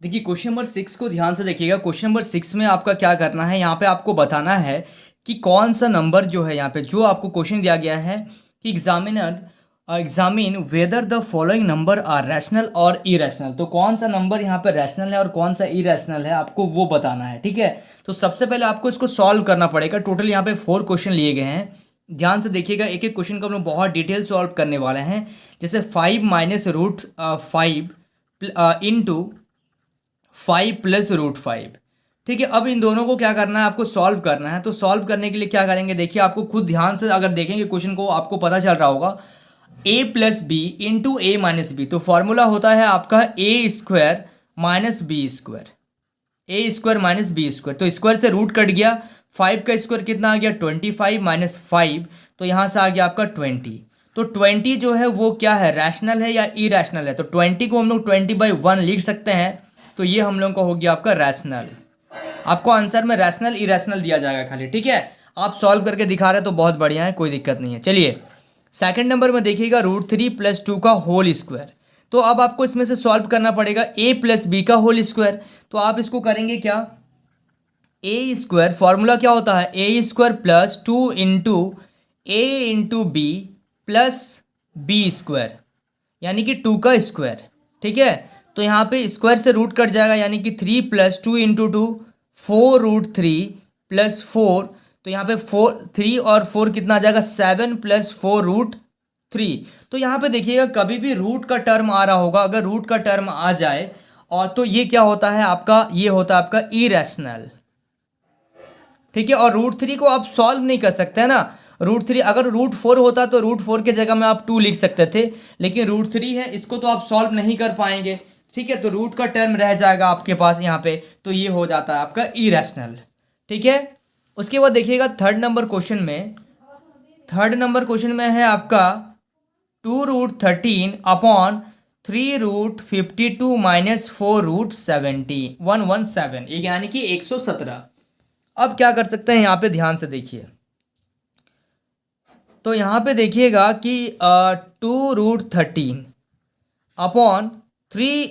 देखिए question number 6 को ध्यान से देखिएगा। क्वेश्चन नंबर 6 में आपका क्या करना है, यहाँ पे आपको बताना है कि कौन सा नंबर जो है, यहाँ पे जो आपको क्वेश्चन दिया गया है कि examine whether the following number are rational और इरेशनल। तो कौन सा नंबर यहाँ पे रैशनल है और कौन सा इरेशनल है, आपको वो बताना है। ठीक है, तो सबसे पहले आपको इसको सॉल्व करना पड़ेगा। टोटल यहाँ पे 4 क्वेश्चन लिए गए हैं। ध्यान से देखिएगा, एक एक क्वेश्चन को हम लोग बहुत डिटेल सॉल्व करने वाले हैं। जैसे 5 minus root 5 into 5 plus root 5। ठीक है, अब इन दोनों को क्या करना है, आपको सॉल्व करना है। तो सॉल्व करने के लिए क्या करेंगे, देखिए आपको खुद ध्यान से अगर देखेंगे क्वेश्चन को आपको पता चल रहा होगा a plus B into A minus B. तो फॉर्मूला होता है आपका A square minus B square, A square minus B square. तो स्क्वायर से रूट कट गया, 5 का स्क्वायर कितना आ गया 25 माइनस 5, तो यहाँ से आ गया आपका 20। तो 20 जो है वो क्या है, रैशनल है या इरेशनल है। तो 20 को हम लोग 20/1 लिख सकते हैं। तो ये हम लोग का हो गया आपका रैशनल। आपको आंसर में रैशनल इरेशनल दिया जाएगा खाली। ठीक है, आप सॉल्व करके दिखा रहे हैं तो बहुत बढ़िया है, कोई दिक्कत नहीं है। चलिए सेकंड नंबर में देखिएगा, √3 + 2 का होल स्क्वायर। तो अब आपको इसमें से सॉल्व करना पड़ेगा a प्लस बी का होल स्क्वायर। तो आप इसको करेंगे क्या, ए स्क्वायर फॉर्मूला क्या होता है, A square plus 2 into A into B plus B square, यानी कि 2 का स्क्वायर। ठीक है, तो यहाँ पे स्क्वायर से रूट कट जाएगा, यानी कि 3 + 2 इंटू 2 4√3 + 4। तो यहाँ पे 3 और 4 कितना आ जाएगा, 7 + 4√3। तो यहाँ पे देखिएगा कभी भी रूट का टर्म आ रहा होगा, अगर रूट का टर्म आ जाए और तो ये क्या होता है आपका, ये होता है आपका इरेशनल। ठीक है, और √3 को आप सॉल्व नहीं कर सकते हैं ना। √3 अगर √4 होता तो √4 के जगह में आप 2 लिख सकते थे, लेकिन √3 है, इसको तो आप सॉल्व नहीं कर पाएंगे। ठीक है, तो रूट का टर्म रह जाएगा आपके पास यहाँ पे, तो ये हो जाता है आपका इरेशनल। ठीक है, उसके बाद देखिएगा थर्ड नंबर क्वेश्चन में है आपका 2√13/3√52 माइनस 4√17 यानी कि 117। अब क्या कर सकते हैं, यहाँ पे ध्यान से देखिए। तो यहाँ पे देखिएगा कि 2√13/3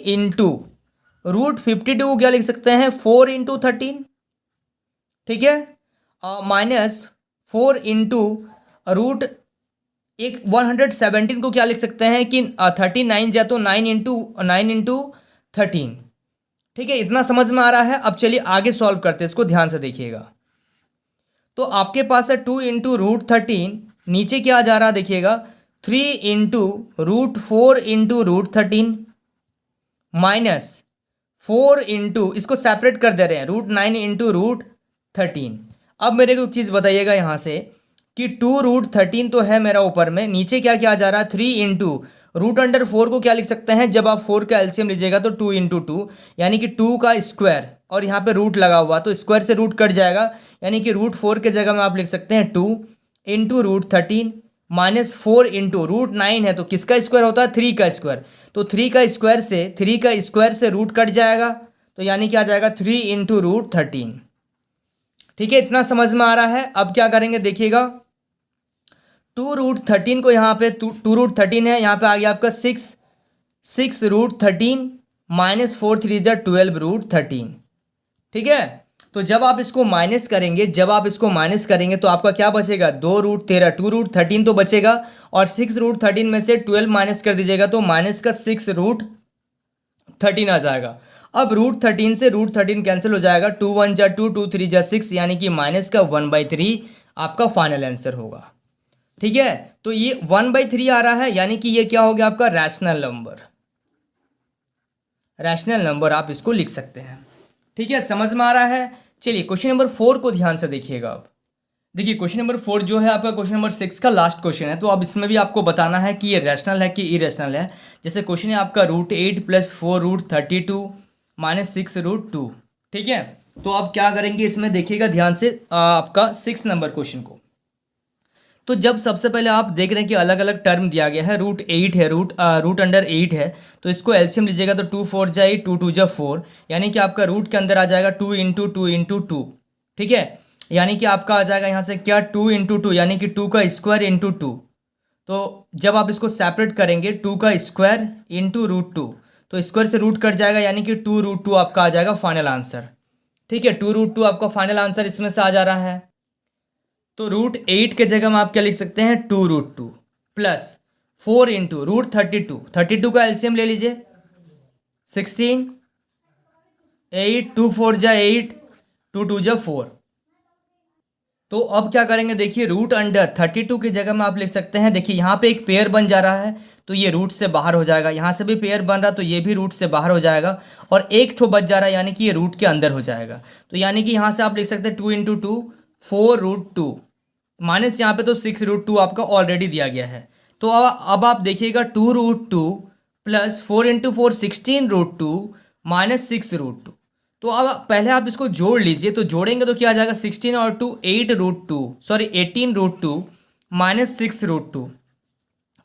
इंटू √52 को क्या लिख सकते हैं, 4 × 13। ठीक है, माइनस 4 इंटू रूट 117 को क्या लिख सकते हैं कि 39 या तो 9 × 13। ठीक है, इतना समझ में आ रहा है। अब चलिए आगे सॉल्व करते हैं, इसको ध्यान से देखिएगा। तो आपके पास है 2 इंटू √13, नीचे क्या आ जा रहा है देखिएगा, 3 इंटू √4 इंटू √13 माइनस 4 इंटू, इसको सेपरेट कर दे रहे हैं, √9 इंटू √13। अब मेरे को एक चीज़ बताइएगा यहाँ से कि 2√13 तो है मेरा ऊपर में, नीचे क्या क्या आ जा रहा है, 3 इंटू √4 को क्या लिख सकते हैं, जब आप 4 का एलसीएम लीजिएगा तो 2 इंटू 2, यानी कि 2 का स्क्वायर, और यहाँ पे रूट लगा हुआ तो स्क्वायर से रूट कट जाएगा, यानी कि √4 के जगह में आप लिख सकते हैं 2 इंटू √13 माइनस 4 इंटू √9 है तो किसका स्क्वायर होता है, 3 का स्क्वायर। तो 3 का स्क्वायर से रूट कट जाएगा, तो यानी क्या आ जाएगा 3 इंटू √13। ठीक है, इतना समझ में आ रहा है। अब क्या करेंगे देखिएगा, 2√13 को यहाँ पे 2√13 है, यहाँ पे आ गया आपका 6 √13 माइनस 4 3 = 12√13। ठीक है, तो जब आप इसको माइनस करेंगे तो आपका क्या बचेगा, 2√13, 2√13 तो बचेगा, और 6 √13 में से 12 माइनस कर दीजिएगा तो माइनस का 6 √13 आ जाएगा। अब √13 से √13 कैंसिल हो जाएगा, 2 1 = 2, 2 3 = 6, यानी कि माइनस का 1/3 आपका फाइनल आंसर होगा। ठीक है, तो ये 1/3 आ रहा है, यानी कि ये क्या हो गया आपका रैशनल नंबर आप इसको लिख सकते हैं। ठीक है, समझ में आ रहा है। चलिए क्वेश्चन नंबर 4 को ध्यान से देखिएगा। अब देखिए क्वेश्चन नंबर 4 जो है आपका क्वेश्चन नंबर 6 का लास्ट क्वेश्चन है। तो अब इसमें भी आपको बताना है कि ये रैशनल है कि इरेशनल है। जैसे क्वेश्चन है आपका √8 + 4√32 माइनस 6√2। ठीक है, तो आप क्या करेंगे इसमें देखिएगा ध्यान से, आपका 6 नंबर क्वेश्चन को। तो जब सबसे पहले आप देख रहे हैं कि अलग अलग टर्म दिया गया है, √8 है, √8 है, तो इसको एलसीएम लीजिएगा तो 2 4 = 8, 2 2 = 4, यानी कि आपका रूट के अंदर आ जाएगा 2 इंटू 2 इंटू 2। ठीक है, यानी कि आपका आ जाएगा यहाँ से क्या, 2 इंटू 2, यानी कि 2 का स्क्वायर इंटू 2। तो जब आप इसको सेपरेट करेंगे 2 का स्क्वायर इंटू √2, तो स्क्वायर से रूट कट जाएगा, यानी कि 2√2 आपका आ जाएगा फाइनल आंसर। ठीक है, 2√2 आपका फाइनल आंसर इसमें से आ जा रहा है। तो √8 के जगह में आप क्या लिख सकते हैं, 2√2 प्लस 4 इंटू √32, 32 का एलसीएम ले लीजिए, 16, 8, 2 4 जा 8, 2 2 जा 4। तो अब क्या करेंगे, देखिए रूट अंडर 32 की जगह में आप लिख सकते हैं, देखिए यहाँ पे एक पेयर बन जा रहा है तो ये रूट से बाहर हो जाएगा, यहाँ से भी पेयर बन रहा तो ये भी रूट से बाहर हो जाएगा, और एक ठो बच जा रहा है यानी कि ये रूट के अंदर हो जाएगा। तो यानी कि यहाँ से आप लिख सकते हैं 2 इंटू 2 4√2 माइनस यहाँ पे तो 6√2 आपका ऑलरेडी दिया गया है। तो अब आप देखिएगा 2√2 प्लस 4 इंटू 4 16√2 माइनस 6√2। तो अब पहले आप इसको जोड़ लीजिए, तो जोड़ेंगे तो क्या आ जाएगा, 16 और 2 8√2, सॉरी 18√2 माइनस 6√2।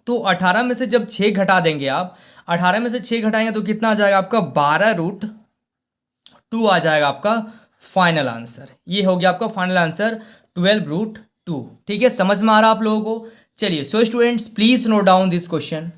तो 18 में से जब 6 घटा देंगे आप, 18 में से 6 घटाएंगे तो कितना आ जाएगा आपका, 12√2 आ जाएगा आपका फाइनल आंसर। ये हो गया आपका फाइनल आंसर 12√2। ठीक है, समझ में आ रहा आप लोगों को। चलिए, so students please note down this question.